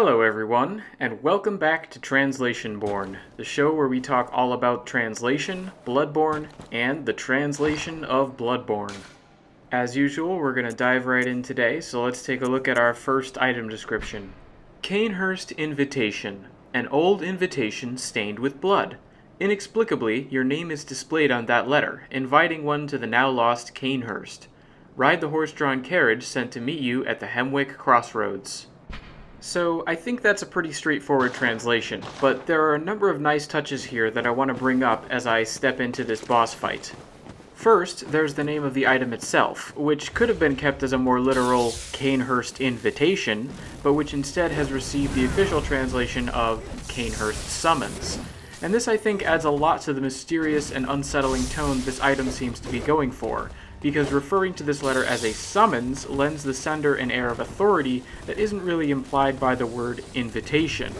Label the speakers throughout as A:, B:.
A: Hello everyone, and welcome back to Translationborne, the show where we talk all about translation, Bloodborne, and the translation of Bloodborne. As usual, we're going to dive right in today, so let's take a look at our first item description. Cainhurst Invitation. An old invitation stained with blood. Inexplicably, your name is displayed on that letter, inviting one to the now-lost Cainhurst. Ride the horse-drawn carriage sent to meet you at the Hemwick Crossroads. So, I think that's a pretty straightforward translation, but there are a number of nice touches here that I want to bring up as I step into this boss fight. First, there's the name of the item itself, which could have been kept as a more literal Cainhurst Invitation, but which instead has received the official translation of Cainhurst Summons. And this, I think, adds a lot to the mysterious and unsettling tone this item seems to be going for, because referring to this letter as a summons lends the sender an air of authority that isn't really implied by the word invitation,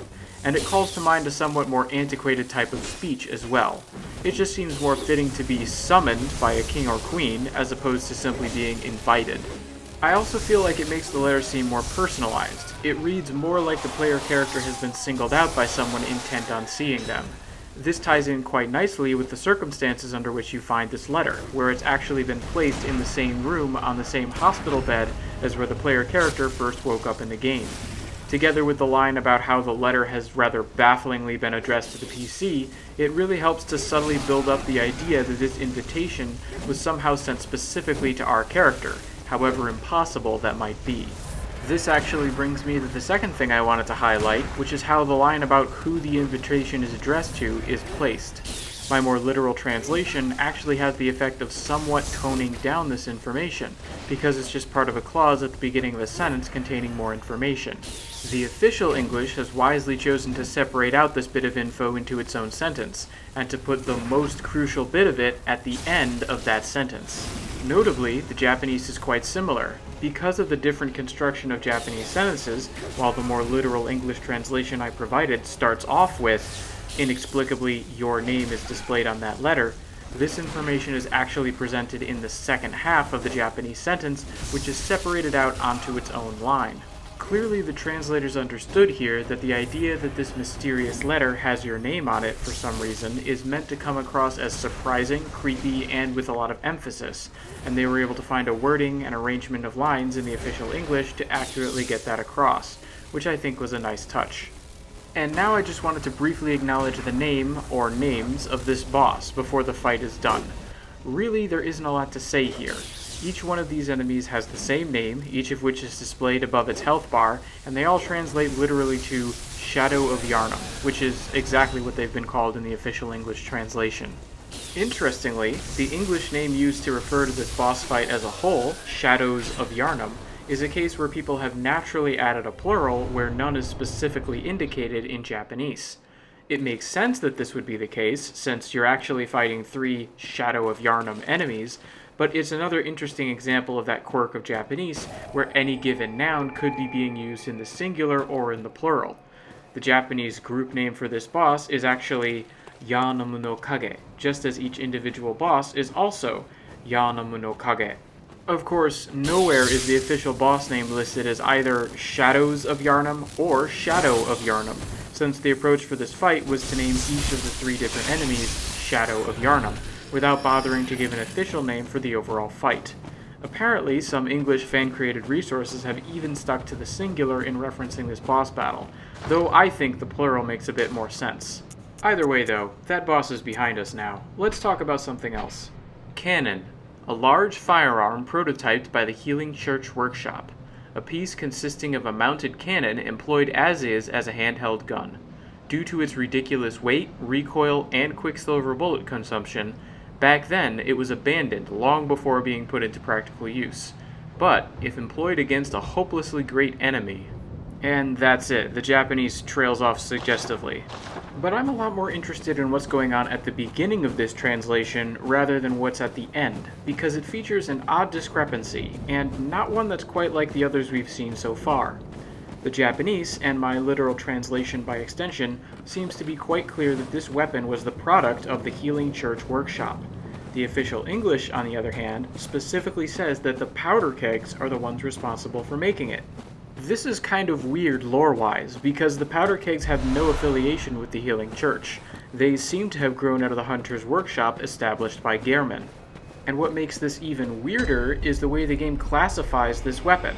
A: and it calls to mind a somewhat more antiquated type of speech as well. It just seems more fitting to be summoned by a king or queen as opposed to simply being invited. I also feel like it makes the letter seem more personalized. It reads more like the player character has been singled out by someone intent on seeing them. This ties in quite nicely with the circumstances under which you find this letter, where it's actually been placed in the same room on the same hospital bed as where the player character first woke up in the game. Together with the line about how the letter has rather bafflingly been addressed to the PC, it really helps to subtly build up the idea that this invitation was somehow sent specifically to our character, however impossible that might be. This actually brings me to the second thing I wanted to highlight, which is how the line about who the invitation is addressed to is placed. My more literal translation actually has the effect of somewhat toning down this information, because it's just part of a clause at the beginning of a sentence containing more information. The official English has wisely chosen to separate out this bit of info into its own sentence, and to put the most crucial bit of it at the end of that sentence. Notably, the Japanese is quite similar. Because of the different construction of Japanese sentences, while the more literal English translation I provided starts off with, inexplicably, your name is displayed on that letter, this information is actually presented in the second half of the Japanese sentence, which is separated out onto its own line. Clearly, the translators understood here that the idea that this mysterious letter has your name on it for some reason is meant to come across as surprising, creepy, and with a lot of emphasis, and they were able to find a wording and arrangement of lines in the official English to accurately get that across, which I think was a nice touch. And now I just wanted to briefly acknowledge the name, or names, of this boss before the fight is done. Really, there isn't a lot to say here. Each one of these enemies has the same name, each of which is displayed above its health bar, and they all translate literally to Shadow of Yharnam, which is exactly what they've been called in the official English translation. Interestingly, the English name used to refer to this boss fight as a whole, Shadows of Yharnam, is a case where people have naturally added a plural where none is specifically indicated in Japanese. It makes sense that this would be the case, since you're actually fighting 3 Shadow of Yharnam enemies, but it's another interesting example of that quirk of Japanese, where any given noun could be being used in the singular or in the plural. The Japanese group name for this boss is actually Yharnam no Kage, just as each individual boss is also Yharnam no Kage. Of course, nowhere is the official boss name listed as either Shadows of Yharnam or Shadow of Yharnam, since the approach for this fight was to name each of the 3 different enemies Shadow of Yharnam, without bothering to give an official name for the overall fight. Apparently, some English fan-created resources have even stuck to the singular in referencing this boss battle, though I think the plural makes a bit more sense. Either way though, that boss is behind us now. Let's talk about something else. Cannon. A large firearm prototyped by the Healing Church Workshop. A piece consisting of a mounted cannon employed as is as a handheld gun. Due to its ridiculous weight, recoil, and quicksilver bullet consumption, back then it was abandoned long before being put into practical use. But, if employed against a hopelessly great enemy... And that's it, the Japanese trails off suggestively. But I'm a lot more interested in what's going on at the beginning of this translation rather than what's at the end, because it features an odd discrepancy, and not one that's quite like the others we've seen so far. The Japanese, and my literal translation by extension, seems to be quite clear that this weapon was the product of the Healing Church Workshop. The official English, on the other hand, specifically says that the powder kegs are the ones responsible for making it. This is kind of weird lore-wise, because the powder kegs have no affiliation with the Healing Church. They seem to have grown out of the Hunter's Workshop established by Gehrman. And what makes this even weirder is the way the game classifies this weapon.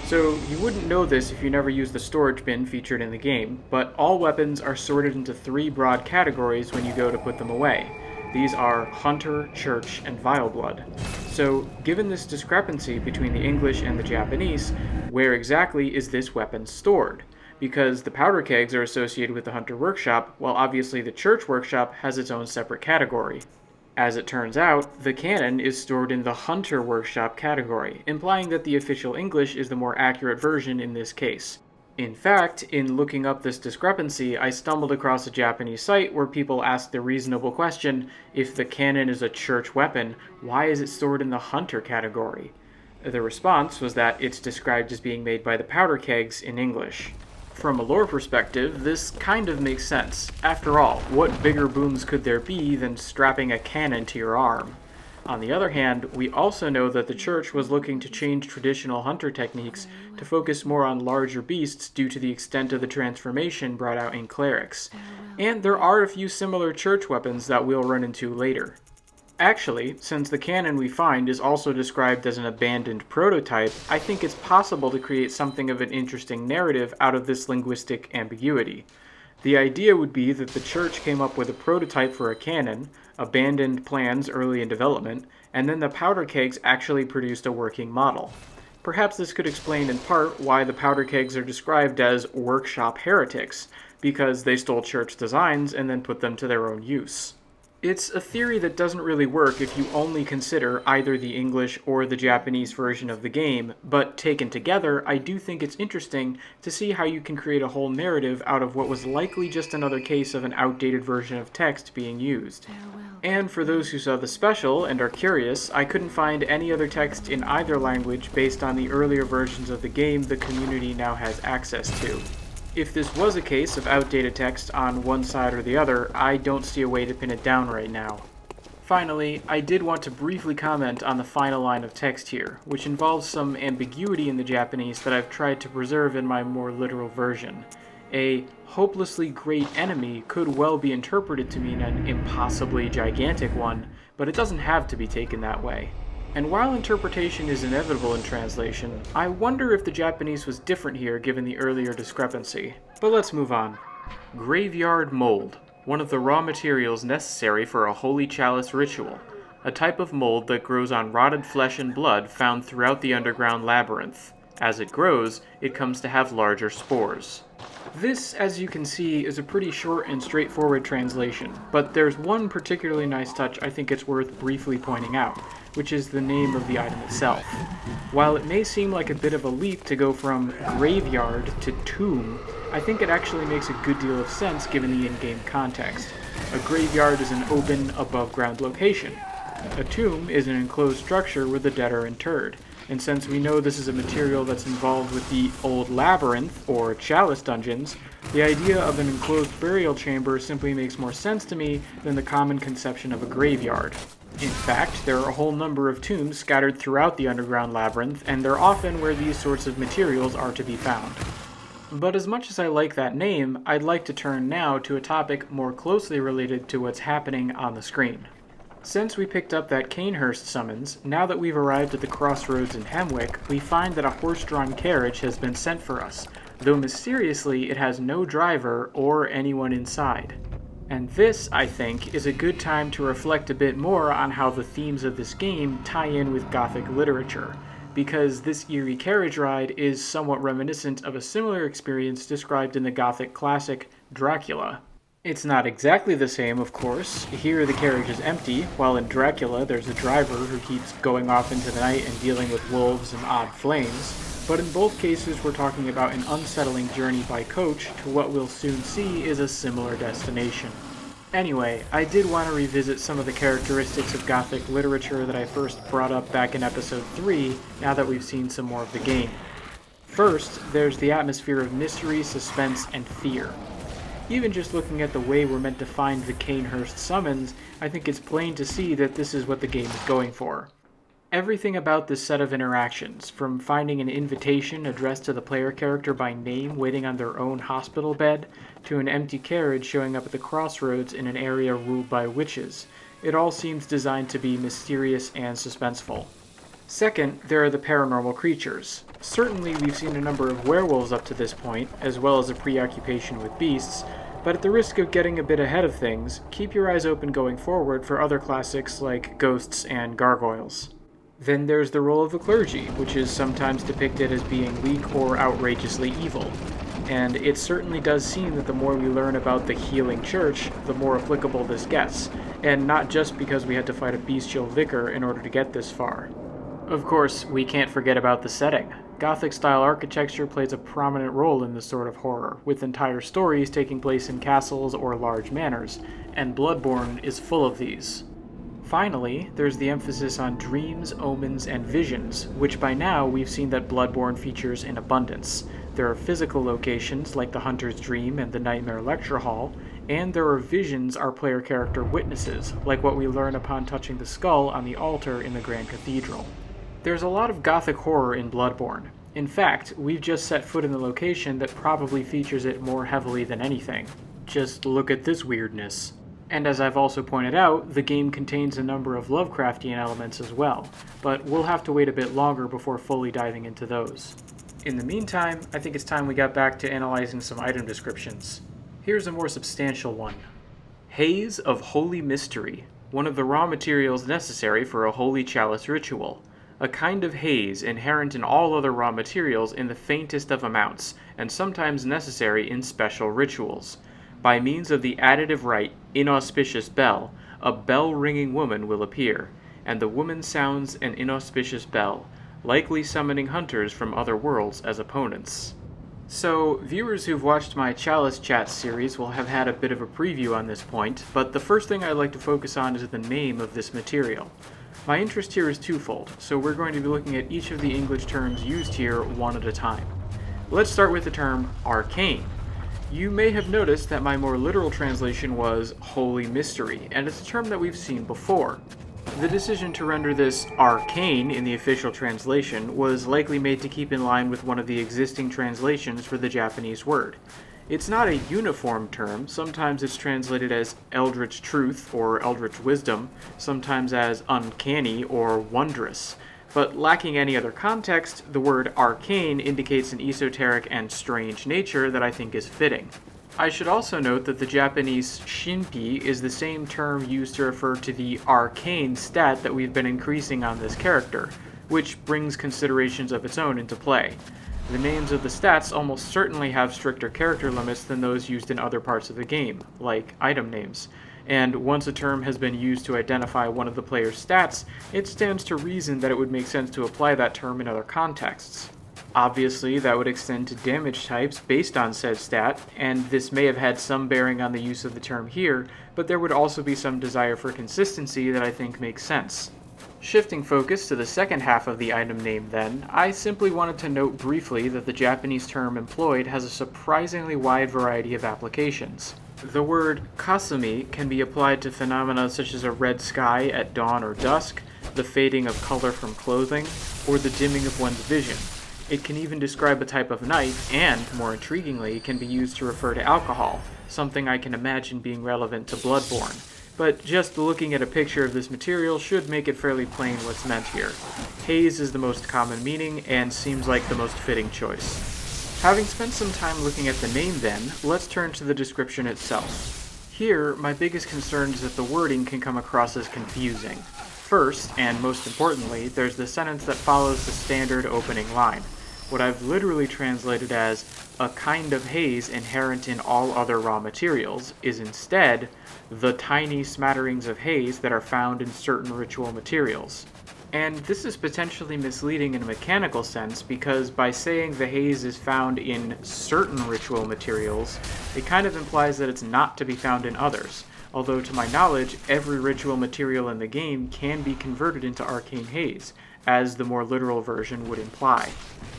A: So you wouldn't know this if you never used the storage bin featured in the game, but all weapons are sorted into 3 broad categories when you go to put them away. These are Hunter, Church, and Vileblood. So, given this discrepancy between the English and the Japanese, where exactly is this weapon stored? Because the powder kegs are associated with the Hunter Workshop, while obviously the Church Workshop has its own separate category. As it turns out, the cannon is stored in the Hunter Workshop category, implying that the official English is the more accurate version in this case. In fact, in looking up this discrepancy, I stumbled across a Japanese site where people asked the reasonable question, if the cannon is a church weapon, why is it stored in the Hunter category? The response was that it's described as being made by the powder kegs in English. From a lore perspective, this kind of makes sense. After all, what bigger booms could there be than strapping a cannon to your arm? On the other hand, we also know that the Church was looking to change traditional hunter techniques to focus more on larger beasts due to the extent of the transformation brought out in clerics. And there are a few similar Church weapons that we'll run into later. Actually, since the cannon we find is also described as an abandoned prototype, I think it's possible to create something of an interesting narrative out of this linguistic ambiguity. The idea would be that the Church came up with a prototype for a cannon, abandoned plans early in development, and then the powder kegs actually produced a working model. Perhaps this could explain in part why the powder kegs are described as workshop heretics, because they stole Church designs and then put them to their own use. It's a theory that doesn't really work if you only consider either the English or the Japanese version of the game, but taken together, I do think it's interesting to see how you can create a whole narrative out of what was likely just another case of an outdated version of text being used. And for those who saw the special and are curious, I couldn't find any other text in either language based on the earlier versions of the game the community now has access to. If this was a case of outdated text on one side or the other, I don't see a way to pin it down right now. Finally, I did want to briefly comment on the final line of text here, which involves some ambiguity in the Japanese that I've tried to preserve in my more literal version. A hopelessly great enemy could well be interpreted to mean an impossibly gigantic one, but it doesn't have to be taken that way. And while interpretation is inevitable in translation, I wonder if the Japanese was different here given the earlier discrepancy. But let's move on. Graveyard mold, one of the raw materials necessary for a Holy Chalice ritual, a type of mold that grows on rotted flesh and blood found throughout the underground labyrinth. As it grows, it comes to have larger spores. This, as you can see, is a pretty short and straightforward translation, but there's one particularly nice touch I think it's worth briefly pointing out, which is the name of the item itself. While it may seem like a bit of a leap to go from graveyard to tomb, I think it actually makes a good deal of sense given the in-game context. A graveyard is an open, above-ground location. A tomb is an enclosed structure where the dead are interred. And since we know this is a material that's involved with the old labyrinth, or chalice dungeons, the idea of an enclosed burial chamber simply makes more sense to me than the common conception of a graveyard. In fact, there are a whole number of tombs scattered throughout the underground labyrinth, and they're often where these sorts of materials are to be found. But as much as I like that name, I'd like to turn now to a topic more closely related to what's happening on the screen. Since we picked up that Cainhurst Summons, now that we've arrived at the crossroads in Hemwick, we find that a horse-drawn carriage has been sent for us, though mysteriously it has no driver or anyone inside. And this, I think, is a good time to reflect a bit more on how the themes of this game tie in with Gothic literature, because this eerie carriage ride is somewhat reminiscent of a similar experience described in the Gothic classic Dracula. It's not exactly the same, of course. Here the carriage is empty, while in Dracula there's a driver who keeps going off into the night and dealing with wolves and odd flames, but in both cases we're talking about an unsettling journey by coach to what we'll soon see is a similar destination. Anyway, I did want to revisit some of the characteristics of Gothic literature that I first brought up back in episode 3, now that we've seen some more of the game. First, there's the atmosphere of mystery, suspense, and fear. Even just looking at the way we're meant to find the Cainhurst Summons, I think it's plain to see that this is what the game is going for. Everything about this set of interactions, from finding an invitation addressed to the player character by name waiting on their own hospital bed, to an empty carriage showing up at the crossroads in an area ruled by witches, it all seems designed to be mysterious and suspenseful. Second, there are the paranormal creatures. Certainly we've seen a number of werewolves up to this point, as well as a preoccupation with beasts, but at the risk of getting a bit ahead of things, keep your eyes open going forward for other classics like ghosts and gargoyles. Then there's the role of the clergy, which is sometimes depicted as being weak or outrageously evil. And it certainly does seem that the more we learn about the healing church, the more applicable this gets, and not just because we had to fight a bestial vicar in order to get this far. Of course, we can't forget about the setting. Gothic-style architecture plays a prominent role in this sort of horror, with entire stories taking place in castles or large manors, and Bloodborne is full of these. Finally, there's the emphasis on dreams, omens, and visions, which by now we've seen that Bloodborne features in abundance. There are physical locations like the Hunter's Dream and the Nightmare Lecture Hall, and there are visions our player character witnesses, like what we learn upon touching the skull on the altar in the Grand Cathedral. There's a lot of Gothic horror in Bloodborne. In fact, we've just set foot in the location that probably features it more heavily than anything. Just look at this weirdness. And as I've also pointed out, the game contains a number of Lovecraftian elements as well, but we'll have to wait a bit longer before fully diving into those. In the meantime, I think it's time we got back to analyzing some item descriptions. Here's a more substantial one. Haze of Holy Mystery, one of the raw materials necessary for a Holy Chalice ritual. A kind of haze inherent in all other raw materials in the faintest of amounts, and sometimes necessary in special rituals. By means of the additive rite, inauspicious bell, a bell-ringing woman will appear, and the woman sounds an inauspicious bell, likely summoning hunters from other worlds as opponents. So, viewers who've watched my Chalice Chat series will have had a bit of a preview on this point, but the first thing I'd like to focus on is the name of this material. My interest here is twofold, so we're going to be looking at each of the English terms used here one at a time. Let's start with the term arcane. You may have noticed that my more literal translation was Holy Mystery, and it's a term that we've seen before. The decision to render this arcane in the official translation was likely made to keep in line with one of the existing translations for the Japanese word. It's not a uniform term. Sometimes it's translated as eldritch truth or eldritch wisdom, sometimes as uncanny or wondrous. But lacking any other context, the word arcane indicates an esoteric and strange nature that I think is fitting. I should also note that the Japanese shinpi is the same term used to refer to the arcane stat that we've been increasing on this character, which brings considerations of its own into play. The names of the stats almost certainly have stricter character limits than those used in other parts of the game, like item names. And once a term has been used to identify one of the player's stats, it stands to reason that it would make sense to apply that term in other contexts. Obviously, that would extend to damage types based on said stat, and this may have had some bearing on the use of the term here, but there would also be some desire for consistency that I think makes sense. Shifting focus to the second half of the item name then, I simply wanted to note briefly that the Japanese term employed has a surprisingly wide variety of applications. The word kasumi can be applied to phenomena such as a red sky at dawn or dusk, the fading of color from clothing, or the dimming of one's vision. It can even describe a type of knife, and, more intriguingly, can be used to refer to alcohol, something I can imagine being relevant to Bloodborne. But just looking at a picture of this material should make it fairly plain what's meant here. Haze is the most common meaning, and seems like the most fitting choice. Having spent some time looking at the name then, let's turn to the description itself. Here, my biggest concern is that the wording can come across as confusing. First, and most importantly, there's the sentence that follows the standard opening line. What I've literally translated as, a kind of haze inherent in all other raw materials, is instead, the tiny smatterings of haze that are found in certain ritual materials. And this is potentially misleading in a mechanical sense because by saying the haze is found in certain ritual materials, it kind of implies that it's not to be found in others. Although to my knowledge, every ritual material in the game can be converted into arcane haze, as the more literal version would imply.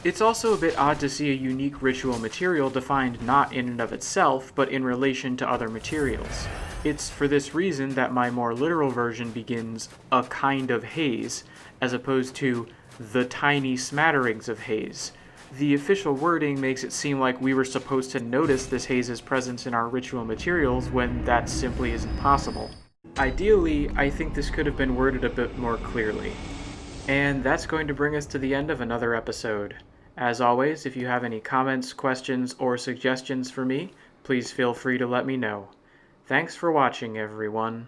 A: It's also a bit odd to see a unique ritual material defined not in and of itself, but in relation to other materials. It's for this reason that my more literal version begins "a kind of haze," as opposed to "the tiny smatterings of haze." The official wording makes it seem like we were supposed to notice this haze's presence in our ritual materials when that simply isn't possible. Ideally, I think this could have been worded a bit more clearly. And that's going to bring us to the end of another episode. As always, if you have any comments, questions, or suggestions for me, please feel free to let me know. Thanks for watching, everyone.